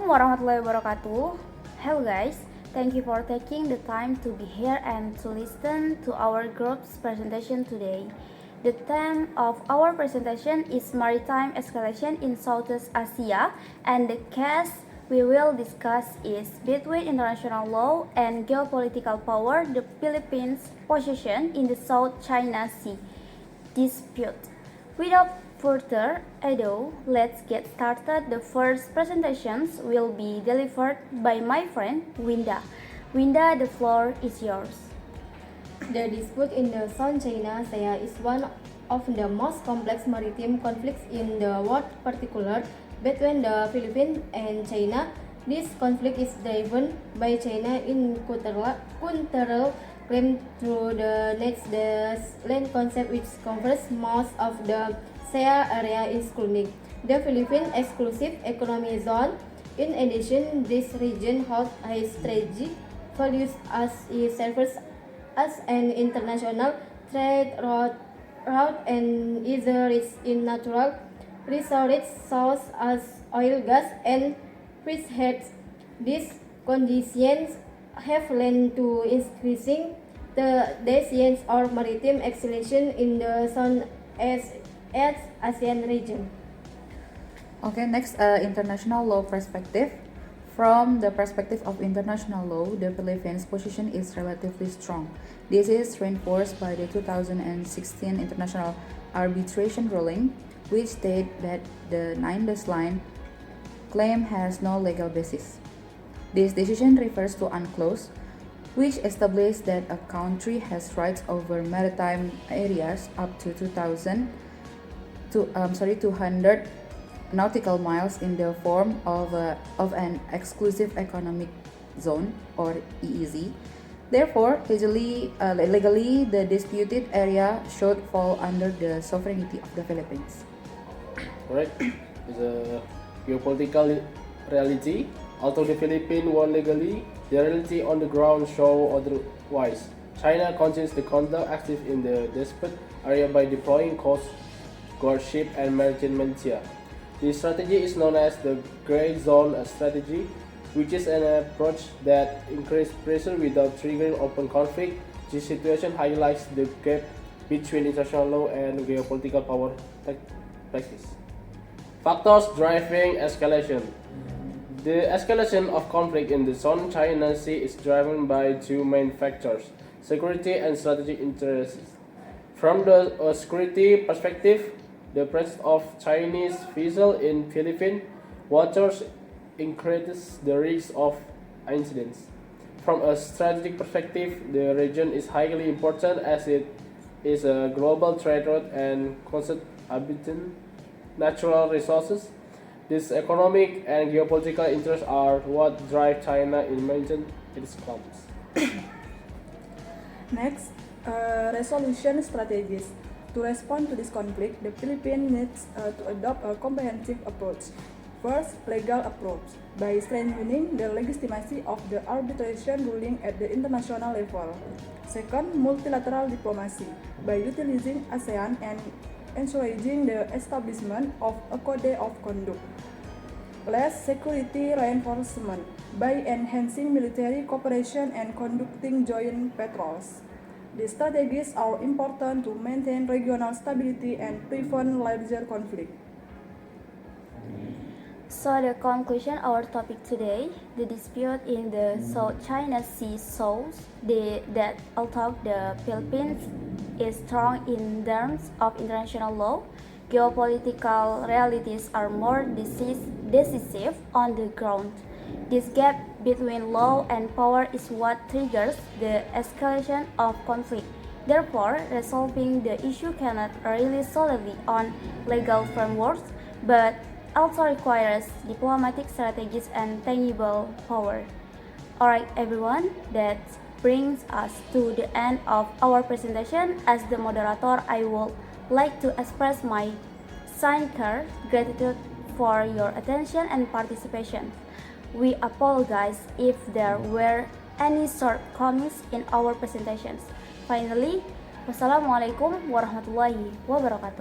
warahmatullahi wabarakatuh. Hello guys, thank you for taking the time to be here and to listen to our group's presentation today. The theme of our presentation is maritime escalation in Southeast Asia, and the case we will discuss is between international law and geopolitical power, the Philippines' position in the South China Sea dispute. Without further ado, let's get started. The first presentations will be delivered by my friend Winda. Winda, the floor is yours. The dispute in the South China Sea is one of the most complex maritime conflicts in the world, particularly between the Philippines and China. This conflict is driven by China in cultural claim to the next land concept, which covers most of the sea area, including the Philippines exclusive economic zone. In addition, this region holds high strategic values as it serves as an international trade route and is rich in natural resources such as oil, gas, and fish heads. These conditions have led to increasing the tensions or maritime escalation in the Southeast Asian region. Okay, next, international law perspective. From the perspective of international law, the Philippines' position is relatively strong. This is reinforced by the 2016 International Arbitration ruling, which stated that the Nine-Dash Line claim has no legal basis. This decision refers to UNCLOS, which established that a country has rights over maritime areas up to 200 nautical miles in the form of an exclusive economic zone or EEZ. Therefore, legally, the disputed area should fall under the sovereignty of the Philippines. Correct. The geopolitical reality. Although the Philippines won legally, the reality on the ground show otherwise. China continues to conduct active in the dispute area by deploying coast guard ship and maritime militia. This strategy is known as the Gray Zone strategy, which is an approach that increases pressure without triggering open conflict. This situation highlights the gap between international law and geopolitical power practice. Factors driving escalation. The escalation of conflict in the South China Sea is driven by two main factors: security and strategic interests. From the security perspective, the presence of Chinese vessels in Philippine waters increases the risk of incidents. From a strategic perspective, the region is highly important as it is a global trade route and constant abundant natural resources. These economic and geopolitical interests are what drive China in managing its claims. Next, resolution strategies. To respond to this conflict, the Philippines needs to adopt a comprehensive approach. First, legal approach, by strengthening the legitimacy of the arbitration ruling at the international level. Second, multilateral diplomacy, by utilizing ASEAN and encouraging the establishment of a code of conduct. Last, security reinforcement, by enhancing military cooperation and conducting joint patrols. These strategies are important to maintain regional stability and prevent larger conflict. So the conclusion our topic today, the dispute in the South China Sea shows that although the Philippines is strong in terms of international law, geopolitical realities are more decisive on the ground. This gap between law and power is what triggers the escalation of conflict. Therefore, resolving the issue cannot rely solely on legal frameworks, but also requires diplomatic strategies and tangible power. Alright everyone, that brings us to the end of our presentation. As the moderator, I would like to express my sincere gratitude for your attention and participation. We apologize if there were any shortcomings in our presentations. Finally, wassalamualaikum warahmatullahi wabarakatuh.